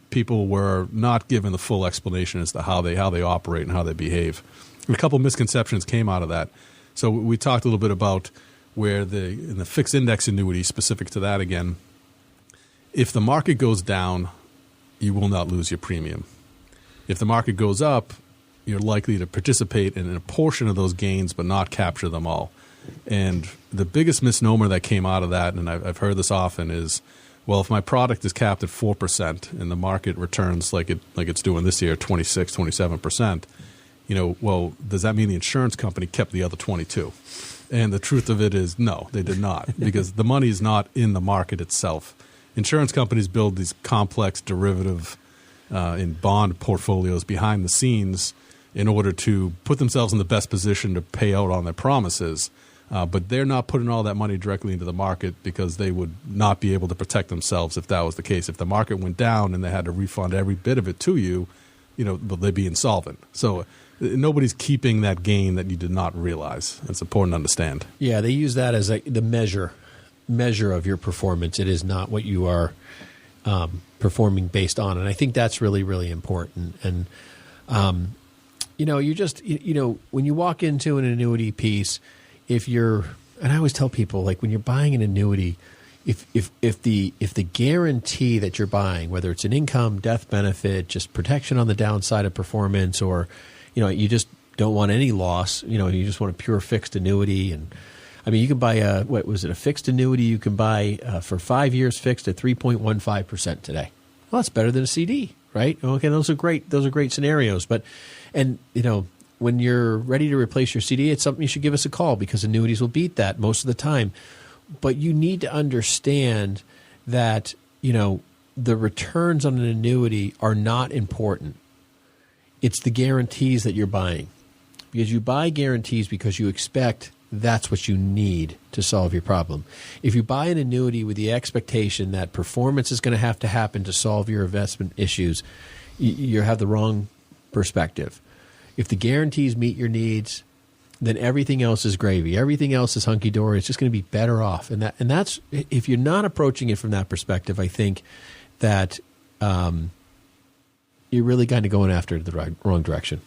people were not given the full explanation as to how they operate and how they behave. And a couple of misconceptions came out of that. So we talked a little bit about where in the fixed index annuity, specific to that again, if the market goes down, you will not lose your premium. If the market goes up, you're likely to participate in a portion of those gains but not capture them all. And the biggest misnomer that came out of that, and I've heard this often, is, well, if my product is capped at 4% and the market returns like it's doing this year, 26, 27%, well, does that mean the insurance company kept the other 22? And the truth of it is, no, they did not, because the money is not in the market itself. Insurance companies build these complex derivative in bond portfolios behind the scenes in order to put themselves in the best position to pay out on their promises. But they're not putting all that money directly into the market because they would not be able to protect themselves if that was the case. If the market went down and they had to refund every bit of it to you, they'd be insolvent. So nobody's keeping that gain that you did not realize. It's important to understand. Yeah, they use that as the measure of your performance. It is not what you are performing based on, and I think that's really, really important. And you just when you walk into an annuity piece, and I always tell people, like, when you're buying an annuity, if the guarantee that you're buying, whether it's an income, death benefit, just protection on the downside of performance, or you just don't want any loss, you just want a pure fixed annuity. And I mean, you can buy a fixed annuity you can buy for 5 years fixed at 3.15% today. Well, that's better than a CD, right? Okay, those are great scenarios. But when you're ready to replace your CD, it's something you should give us a call, because annuities will beat that most of the time. But you need to understand that the returns on an annuity are not important. It's the guarantees that you're buying, because you buy guarantees because you expect that's what you need to solve your problem. If you buy an annuity with the expectation that performance is going to have to happen to solve your investment issues, you have the wrong perspective. If the guarantees meet your needs, then everything else is gravy. Everything else is hunky-dory. It's just going to be better off. And that's, if you're not approaching it from that perspective, I think that you're really kind of going after the wrong direction.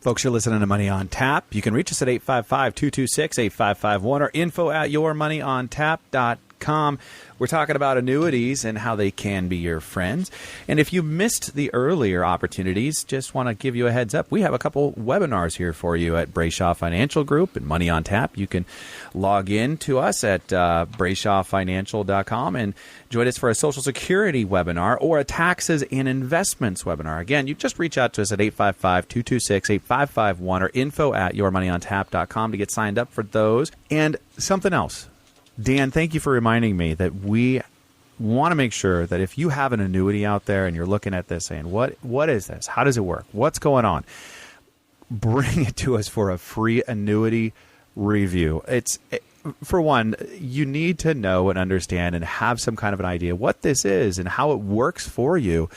Folks, you're listening to Money on Tap. You can reach us at 855-226-8551 or info@yourmoneyontap.com. We're talking about annuities and how they can be your friends. And if you missed the earlier opportunities, just want to give you a heads up. We have a couple webinars here for you at Brayshaw Financial Group and Money on Tap. You can log in to us at brayshawfinancial.com and join us for a Social Security webinar or a taxes and investments webinar. Again, you just reach out to us at 855-226-8551 or info@yourmoneyontap.com to get signed up for those. And something else. Dan, thank you for reminding me that we want to make sure that if you have an annuity out there and you're looking at this saying, what is this? How does it work? What's going on? Bring it to us for a free annuity review. for one, you need to know and understand and have some kind of an idea what this is and how it works for you.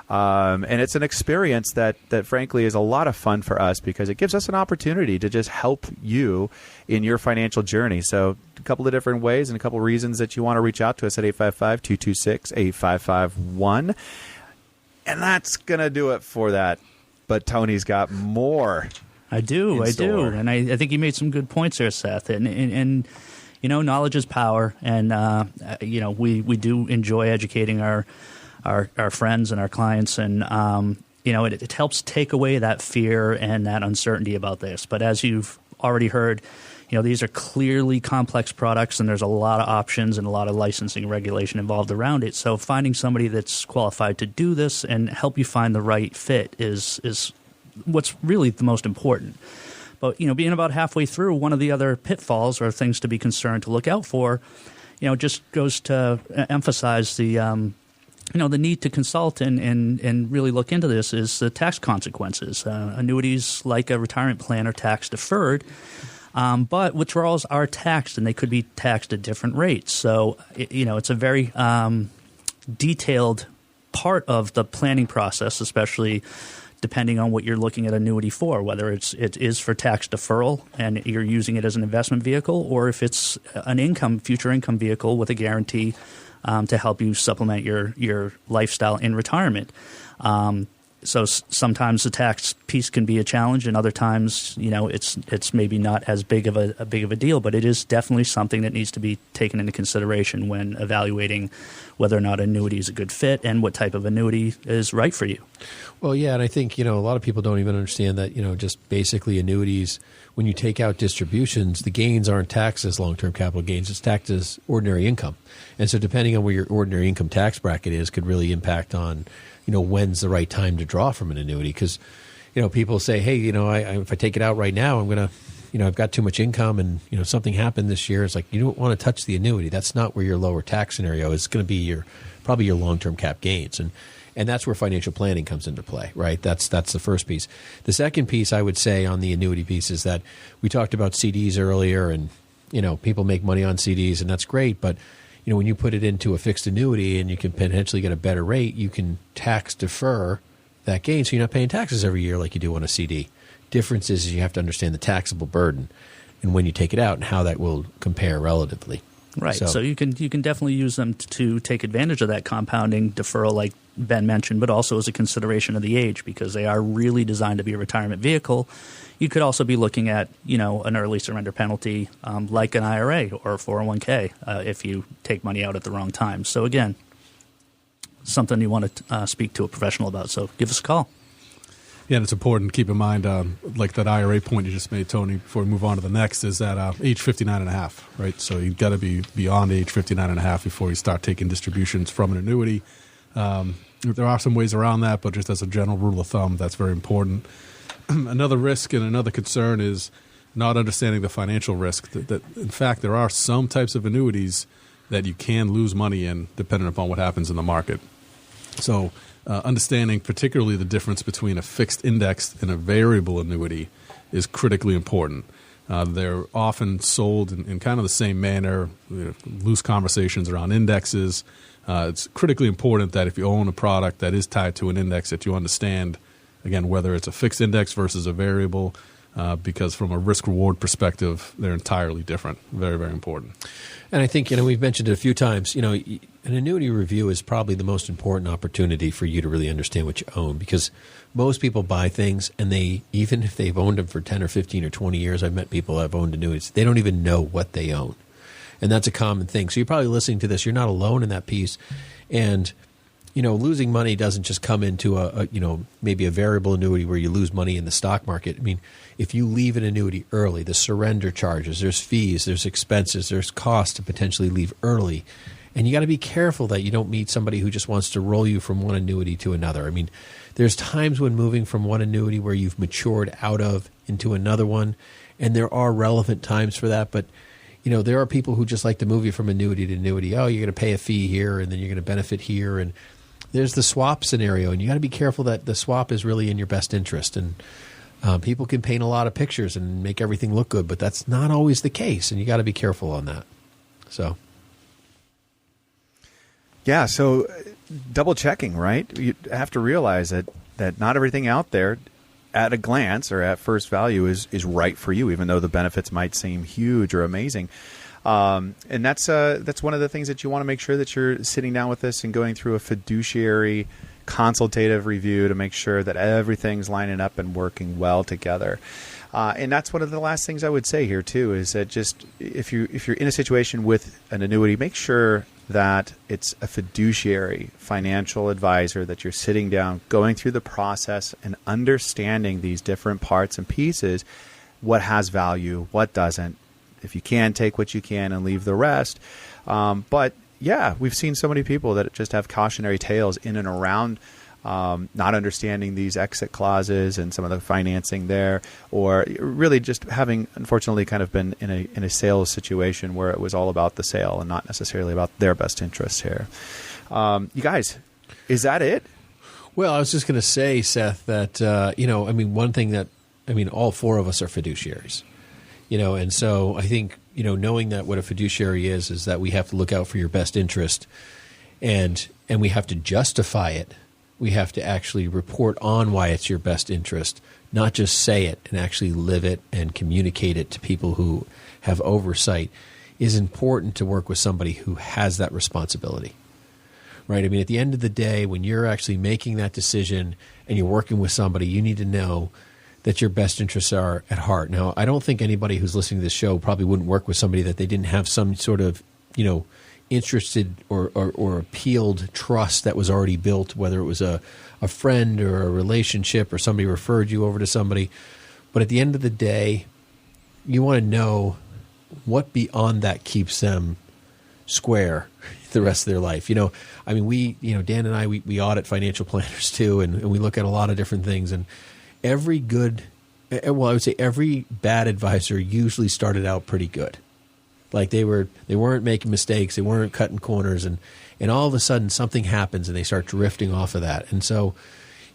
And it's an experience that frankly is a lot of fun for us because it gives us an opportunity to just help you in your financial journey. So a couple of different ways and a couple of reasons that you want to reach out to us at 855-226-8551. And that's going to do it for that. But Tony's got more. I do. And I think you made some good points there, Seth. And you know, knowledge is power. And, you know, we do enjoy educating our friends and our clients. And, you know, it helps take away that fear and that uncertainty about this. But as you've already heard, you know, these are clearly complex products and there's a lot of options and a lot of licensing and regulation involved around it. So finding somebody that's qualified to do this and help you find the right fit is what's really the most important. But, you know, being about halfway through, one of the other pitfalls or things to be concerned to look out for, you know, just goes to emphasize the, you know, the need to consult and really look into this is the tax consequences. Annuities, like a retirement plan, are tax deferred, but withdrawals are taxed, and they could be taxed at different rates. So, you know, it's a very detailed part of the planning process, especially depending on what you're looking at annuity for, whether it is for tax deferral and you're using it as an investment vehicle, or if it's an future income vehicle with a guarantee to help you supplement your lifestyle in retirement. So sometimes the tax piece can be a challenge, and other times, you know, it's maybe not as big of a deal, but it is definitely something that needs to be taken into consideration when evaluating whether or not annuity is a good fit and what type of annuity is right for you. Well, yeah, and I think, you know, a lot of people don't even understand that, you know, just basically annuities, when you take out distributions, the gains aren't taxed as long-term capital gains. It's taxed as ordinary income. And so depending on where your ordinary income tax bracket is could really impact on, you know, when's the right time to draw from an annuity. Because, you know, people say, hey, you know, if I take it out right now, I'm going to, you know, I've got too much income and, you know, something happened this year. It's like, you don't want to touch the annuity. That's not where your lower tax scenario is. It's going to be probably your long-term cap gains. And that's where financial planning comes into play, right? That's the first piece. The second piece I would say on the annuity piece is that we talked about CDs earlier, and, you know, people make money on CDs, and that's great. But, you know, when you put it into a fixed annuity and you can potentially get a better rate, you can tax defer that gain, so you're not paying taxes every year like you do on a CD. Difference is you have to understand the taxable burden and when you take it out and how that will compare relatively. Right. So you can definitely use them to take advantage of that compounding deferral like Ben mentioned, but also as a consideration of the age, because they are really designed to be a retirement vehicle. You could also be looking at, you know, an early surrender penalty like an IRA or a 401k if you take money out at the wrong time. So again, something you want to speak to a professional about. So give us a call. Yeah, and it's important to keep in mind, like that IRA point you just made, Tony, before we move on to the next, is that age 59 and a half, right? So you've got to be beyond age 59 and a half before you start taking distributions from an annuity. There are some ways around that, but just as a general rule of thumb, that's very important. Another risk and another concern is not understanding the financial risk. That in fact, there are some types of annuities that you can lose money in depending upon what happens in the market. So understanding particularly the difference between a fixed indexed and a variable annuity is critically important. They're often sold in kind of the same manner, loose conversations around indexes. It's critically important that if you own a product that is tied to an index, that you understand, again, whether it's a fixed index versus a variable, because from a risk-reward perspective, they're entirely different. Very, very important. And I think, you know, we've mentioned it a few times, you know, an annuity review is probably the most important opportunity for you to really understand what you own, because most people buy things and they, even if they've owned them for 10 or 15 or 20 years, I've met people that have owned annuities, they don't even know what they own. And that's a common thing. So you're probably listening to this. You're not alone in that piece. And, you know, losing money doesn't just come into a you know, maybe a variable annuity where you lose money in the stock market. I mean, if you leave an annuity early, the surrender charges, there's fees, there's expenses, there's costs to potentially leave early. And you got to be careful that you don't meet somebody who just wants to roll you from one annuity to another. I mean, there's times when moving from one annuity where you've matured out of into another one, and there are relevant times for that. But, you know, there are people who just like to move you from annuity to annuity. Oh, you're going to pay a fee here, and then you're going to benefit here. And there's the swap scenario, and you got to be careful that the swap is really in your best interest. And People can paint a lot of pictures and make everything look good, but that's not always the case, and you got to be careful on that. So, yeah. So, double checking, right? You have to realize that not everything out there, at a glance or at first value, is right for you, even though the benefits might seem huge or amazing. And that's one of the things that you want to make sure that you're sitting down with us and going through a fiduciary consultative review to make sure that everything's lining up and working well together. And that's one of the last things I would say here too, is that just if you're in a situation with an annuity, make sure that it's a fiduciary financial advisor, that you're sitting down, going through the process and understanding these different parts and pieces, what has value, what doesn't. If you can, take what you can and leave the rest. But yeah, we've seen so many people that just have cautionary tales in and around not understanding these exit clauses and some of the financing there, or really just having, unfortunately, kind of been in a sales situation where it was all about the sale and not necessarily about their best interest here. You guys, is that it? Well, I was just going to say, Seth, that, one thing that, all four of us are fiduciaries. And so I think, knowing that what a fiduciary is that we have to look out for your best interest, and we have to justify it. We have to actually report on why it's your best interest, not just say it, and actually live it and communicate it to people who have oversight. Is important to work with somebody who has that responsibility, right? At the end of the day, when you're actually making that decision and you're working with somebody, you need to know that your best interests are at heart. Now, I don't think anybody who's listening to this show probably wouldn't work with somebody that they didn't have some sort of, interested or appealed trust that was already built, whether it was a friend or a relationship or somebody referred you over to somebody. But at the end of the day, you want to know what beyond that keeps them square the rest of their life. Dan and I, we audit financial planners too, and we look at a lot of different things. And every bad advisor usually started out pretty good. Like they weren't making mistakes, they weren't cutting corners, and all of a sudden something happens and they start drifting off of that. And so,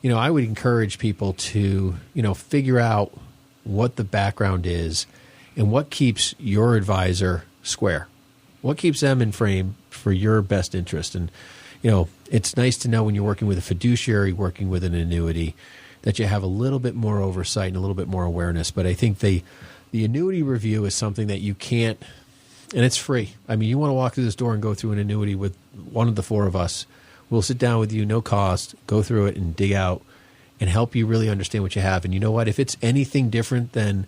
I would encourage people to, figure out what the background is and what keeps your advisor square, what keeps them in frame for your best interest. And, it's nice to know when you're working with a fiduciary, working with an annuity, that you have a little bit more oversight and a little bit more awareness. But I think the annuity review is something that you can't. And it's free. You want to walk through this door and go through an annuity with one of the four of us. We'll sit down with you, no cost, go through it and dig out and help you really understand what you have. And you know what? If it's anything different than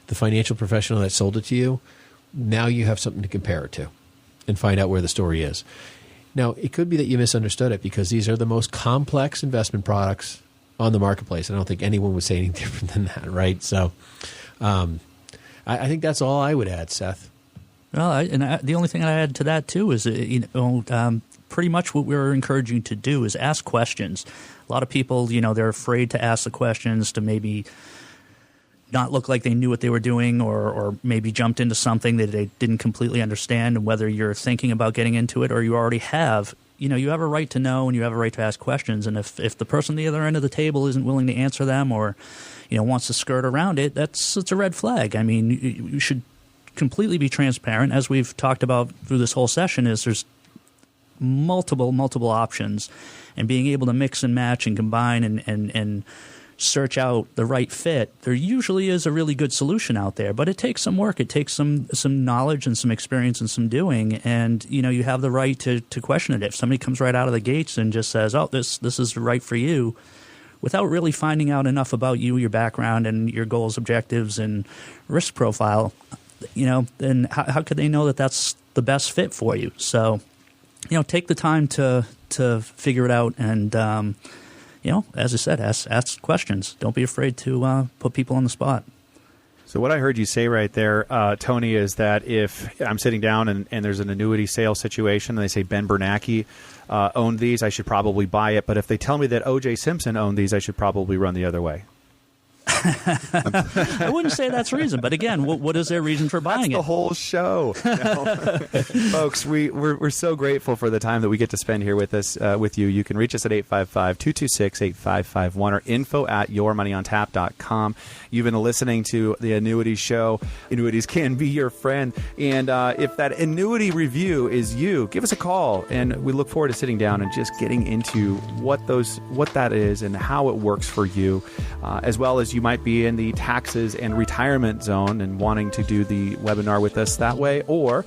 the financial professional that sold it to you, now you have something to compare it to and find out where the story is. Now, it could be that you misunderstood it because these are the most complex investment products on the marketplace. I don't think anyone would say anything different than that, right? So I think that's all I would add, Seth. Well, the only thing I add to that too is, pretty much what we're encouraging you to do is ask questions. A lot of people, they're afraid to ask the questions to maybe not look like they knew what they were doing, or maybe jumped into something that they didn't completely understand. And whether you're thinking about getting into it or you already have, you have a right to know and you have a right to ask questions. And if the person at the other end of the table isn't willing to answer them, or wants to skirt around it, it's a red flag. You should completely be transparent. As we've talked about through this whole session, is there's multiple options, and being able to mix and match and combine and search out the right fit. There usually is a really good solution out there, but it takes some work. It takes some knowledge and some experience and some doing, and you have the right to question it. If somebody comes right out of the gates and just says, "Oh, this is right for you," without really finding out enough about you, your background, and your goals, objectives, and risk profile, then how could they know that that's the best fit for you? So, take the time to figure it out, and as I said, ask questions. Don't be afraid to put people on the spot. So what I heard you say right there, Tony, is that if I'm sitting down and there's an annuity sale situation and they say Ben Bernanke owned these, I should probably buy it. But if they tell me that O.J. Simpson owned these, I should probably run the other way. I wouldn't say that's reason, but again, what is their reason for buying That's the whole show. Folks, we're so grateful for the time that we get to spend here with us, with you. You can reach us at 855-226-8551 or info@yourmoneyontap.com. You've been listening to the Annuities Show. Annuities can be your friend. And if that annuity review is you, give us a call. And we look forward to sitting down and just getting into what that is and how it works for you, as well as you might be in the taxes and retirement zone and wanting to do the webinar with us that way, or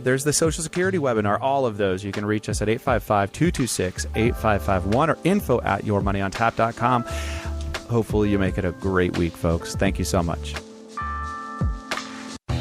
there's the Social Security webinar. All of those, you can reach us at 855-226-8551 or info@yourmoneyontap.com. Hopefully you make it a great week, folks. Thank you so much.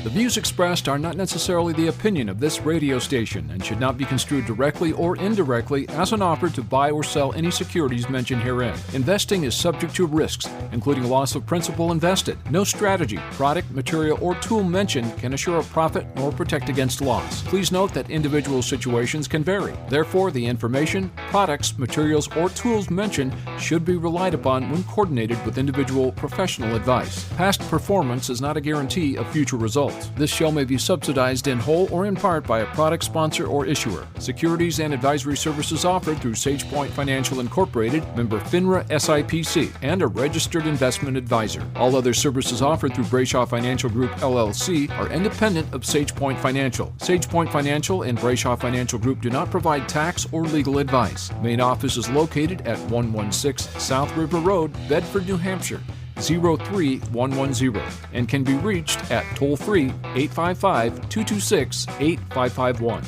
The views expressed are not necessarily the opinion of this radio station and should not be construed directly or indirectly as an offer to buy or sell any securities mentioned herein. Investing is subject to risks, including loss of principal invested. No strategy, product, material, or tool mentioned can assure a profit nor protect against loss. Please note that individual situations can vary. Therefore, the information, products, materials, or tools mentioned should be relied upon when coordinated with individual professional advice. Past performance is not a guarantee of future results. This show may be subsidized in whole or in part by a product sponsor or issuer. Securities and advisory services offered through SagePoint Financial Incorporated, member FINRA SIPC, and a registered investment advisor. All other services offered through Brayshaw Financial Group LLC are independent of SagePoint Financial. SagePoint Financial and Brayshaw Financial Group do not provide tax or legal advice. Main office is located at 116 South River Road, Bedford, New Hampshire, 03110, and can be reached at toll-free 855-226-8551.